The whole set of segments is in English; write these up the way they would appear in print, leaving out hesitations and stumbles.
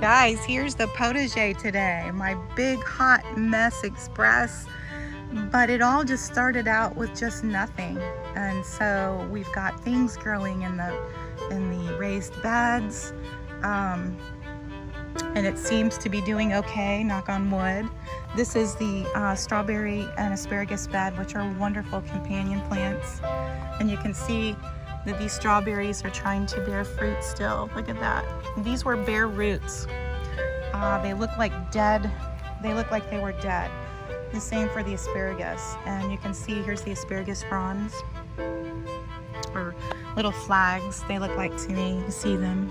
Guys, here's the potager today, my big hot mess express, but it all just started out with just nothing. And so we've got things growing in the raised beds, and it seems to be doing okay, knock on wood. This is the strawberry and asparagus bed, which are wonderful companion plants, and you can see that these strawberries are trying to bear fruit still. Look at that. These were bare roots. They look like dead. They look like they were dead. The same for the asparagus. And you can see here's the asparagus fronds, or little flags they look like to me. You see them.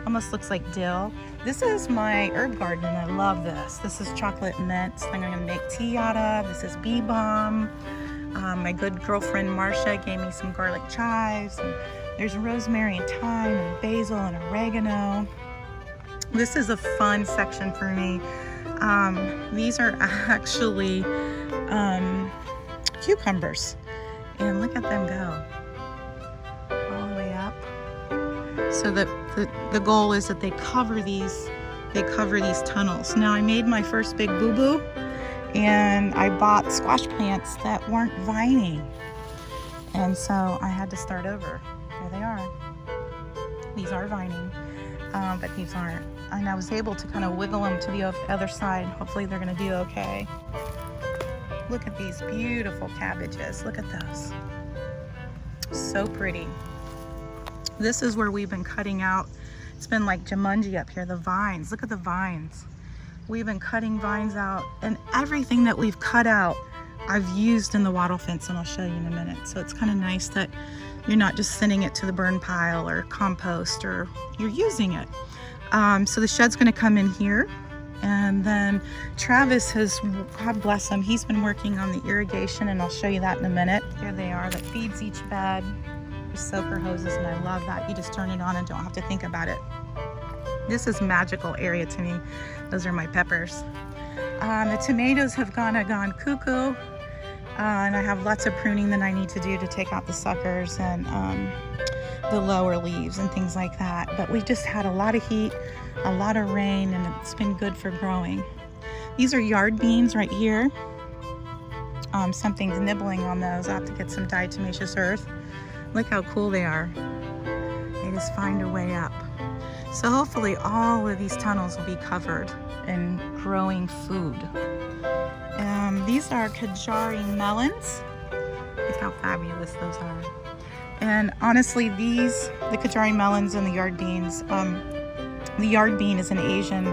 Almost looks like dill. This is my herb garden and I love this. This is chocolate mint. I'm going to make tea out of. This is bee balm. My good girlfriend Marcia gave me some garlic chives, and there's rosemary and thyme and basil and oregano. This is a fun section for me. These are actually cucumbers, and look at them go all the way up. So the goal is that they cover these tunnels. Now I made my first big boo-boo, and I bought squash plants that weren't vining, and so I had to start over. There they are. These are vining, but these aren't, and I was able to kind of wiggle them to the other side. Hopefully they're going to do okay. Look at these beautiful cabbages. Look at those. So pretty. This is where we've been cutting out. It's been like Jumanji up here, the vines. Look at the vines. We've been cutting vines out, and everything that we've cut out I've used in the wattle fence, and I'll show you in a minute. So it's kind of nice that you're not just sending it to the burn pile or compost, or you're using it. So the shed's going to come in here, and then Travis has, God bless him, he's been working on the irrigation, and I'll show you that in a minute. Here they are, that feeds each bed. There's soaker hoses, and I love that. You just turn it on and don't have to think about it. This is magical area to me. Those are my peppers. The tomatoes have gone cuckoo, and I have lots of pruning that I need to do to take out the suckers and the lower leaves and things like that. But we've just had a lot of heat, a lot of rain, and it's been good for growing. These are yard beans right here. Something's nibbling on those. I have to get some diatomaceous earth. Look how cool they are. They just find a way up. So hopefully all of these tunnels will be covered in growing food. These are Kajari melons. Look how fabulous those are. And honestly, the Kajari melons and the yard beans, the yard bean is an Asian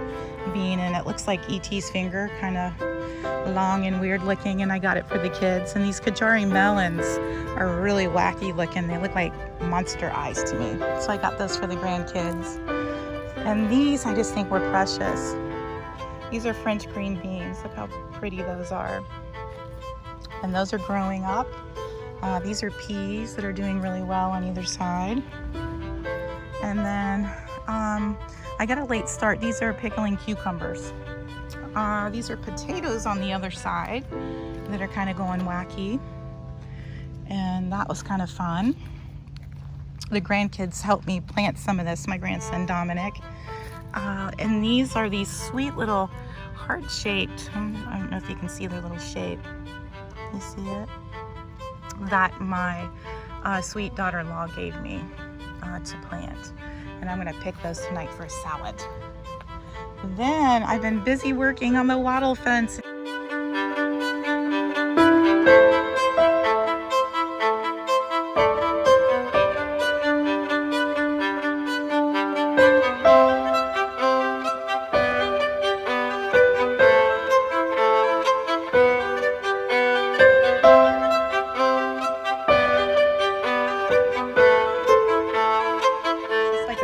bean, and it looks like E.T.'s finger, kind of long and weird looking, and I got it for the kids. And these Kajari melons are really wacky looking. They look like monster eyes to me. So I got those for the grandkids. And these I just think were precious. These are French green beans. Look how pretty those are. And those are growing up. These are peas that are doing really well on either side. And then I got a late start. These are pickling cucumbers. These are potatoes on the other side that are kind of going wacky. And that was kind of fun. The grandkids helped me plant some of this, my grandson Dominic. And these are these sweet little heart-shaped, I don't know if you can see their little shape. You see it? That my sweet daughter-in-law gave me to plant. And I'm going to pick those tonight for a salad. Then I've been busy working on the wattle fence.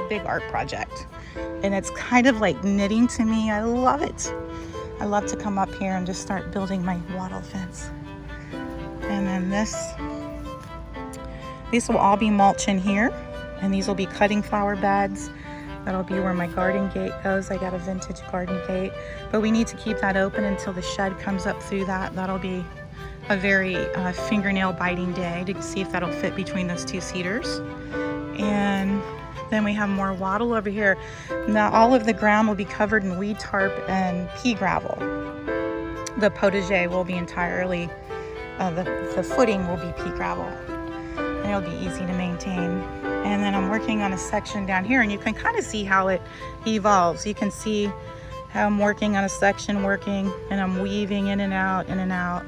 Big art project, and it's kind of like knitting to me. I love it. I love to come up here and just start building my wattle fence. And then these will all be mulch in here, and these will be cutting flower beds. That'll be where my garden gate goes. I got a vintage garden gate, but we need to keep that open until the shed comes up through that. That'll be a very fingernail biting day to see if that'll fit between those two cedars. And Then we have more wattle over here. Now all of the ground will be covered in weed tarp and pea gravel. The potager will be entirely, the footing will be pea gravel. And it'll be easy to maintain. And then I'm working on a section down here, and you can kind of see how it evolves. You can see how I'm working on a section, and I'm weaving in and out, in and out.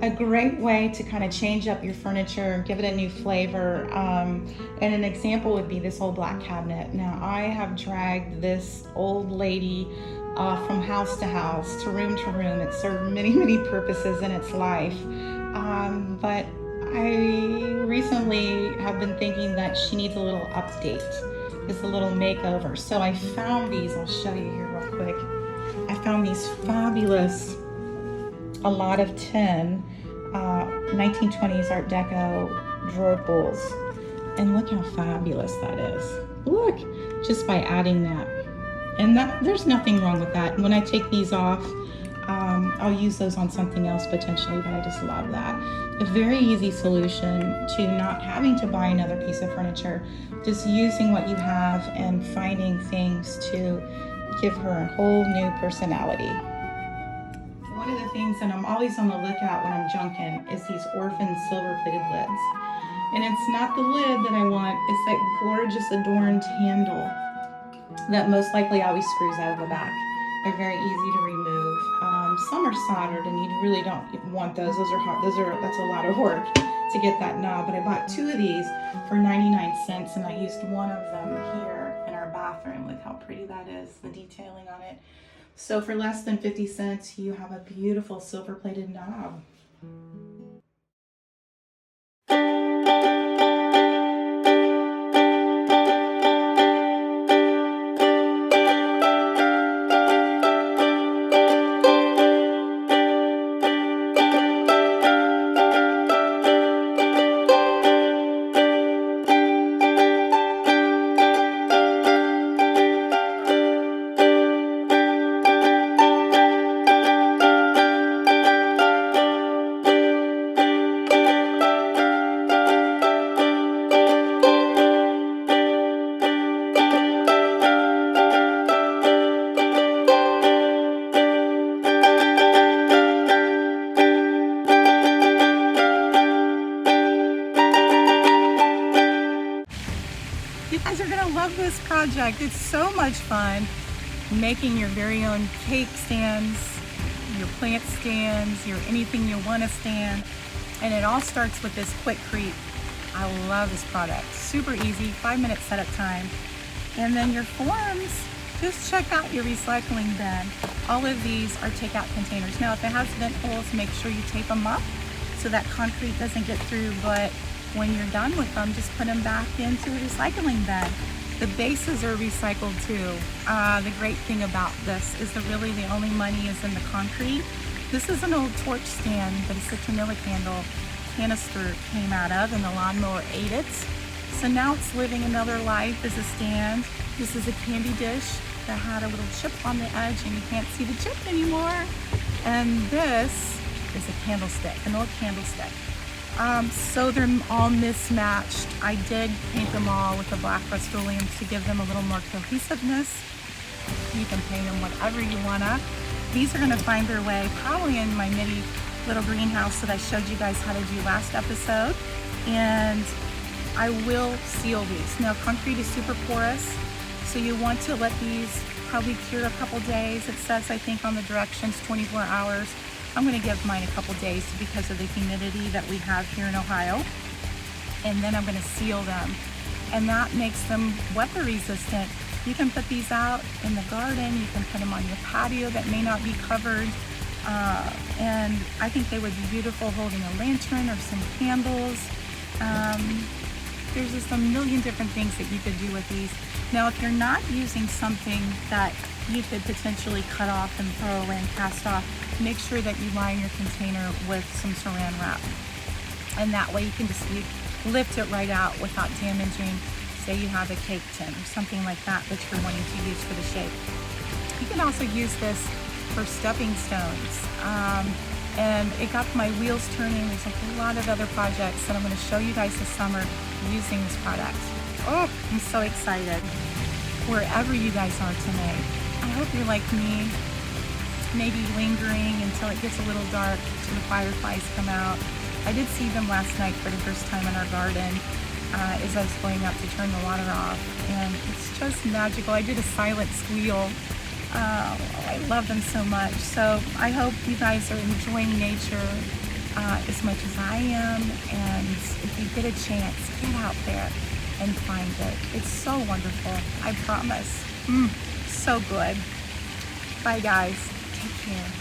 A great way to kind of change up your furniture, give it a new flavor, and an example would be this old black cabinet. Now I have dragged this old lady from house to house, to room. It served many, many purposes in its life, but I recently have been thinking that she needs a little update, just a little makeover. So I found these, I'll show you here real quick. I found these fabulous, a lot of tin, 1920s Art Deco drawer pulls. And look how fabulous that is. Look, just by adding that. And there's nothing wrong with that. When I take these off, I'll use those on something else potentially, but I just love that. A very easy solution to not having to buy another piece of furniture, just using what you have and finding things to give her a whole new personality. One of the things that I'm always on the lookout when I'm junking is these orphan silver-plated lids. And it's not the lid that I want, it's that gorgeous adorned handle that most likely always screws out of the back. They're very easy to remove. Some are soldered, and you really don't want those. Those are hard. That's a lot of work to get that knob. But I bought 2 of these for 99 cents, and I used one of them here in our bathroom. Look how pretty that is, the detailing on it. So for less than 50 cents, you have a beautiful silver-plated knob. You guys are gonna love this project. It's so much fun making your very own cake stands, your plant stands, your anything you want to stand. And it all starts with this Quikrete. I love this product. Super easy, 5-minute setup time. And then your forms, just check out your recycling bin. All of these are takeout containers. Now if it has vent holes, make sure you tape them up so that concrete doesn't get through, but when you're done with them, just put them back into the recycling bin. The bases are recycled too. The great thing about this is that really the only money is in the concrete. This is an old torch stand that a citronella canister came out of, and the lawnmower ate it. So now it's living another life as a stand. This is a candy dish that had a little chip on the edge, and you can't see the chip anymore. And this is a candlestick, an old candlestick. So they're all mismatched. I did paint them all with the black Rust-Oleum to give them a little more cohesiveness. You can paint them whatever you wanna. These are gonna find their way probably in my mini little greenhouse that I showed you guys how to do last episode. And I will seal these. Now concrete is super porous, so you want to let these probably cure a couple days. It says, I think on the directions, 24 hours. I'm gonna give mine a couple days because of the humidity that we have here in Ohio. And then I'm gonna seal them. And that makes them weather resistant. You can put these out in the garden, you can put them on your patio that may not be covered. And I think they would be beautiful holding a lantern or some candles. There's just a million different things that you could do with these. Now, if you're not using something that you could potentially cut off and throw away and cast off, make sure that you line your container with some saran wrap. And that way you can just lift it right out without damaging, say you have a cake tin or something like that that you're wanting to use for the shape. You can also use this for stepping stones. and it got my wheels turning. There's a lot of other projects that I'm going to show you guys this summer using this product. Oh, I'm so excited. Wherever you guys are tonight, I hope you're like me, maybe lingering until it gets a little dark till the fireflies come out. I did see them last night for the first time in our garden as I was going up to turn the water off, and it's just magical. I did a silent squeal. I love them so much. So I hope you guys are enjoying nature as much as I am, and if you get a chance, get out there and find it. It's so wonderful, I promise. So good. Bye guys, take care.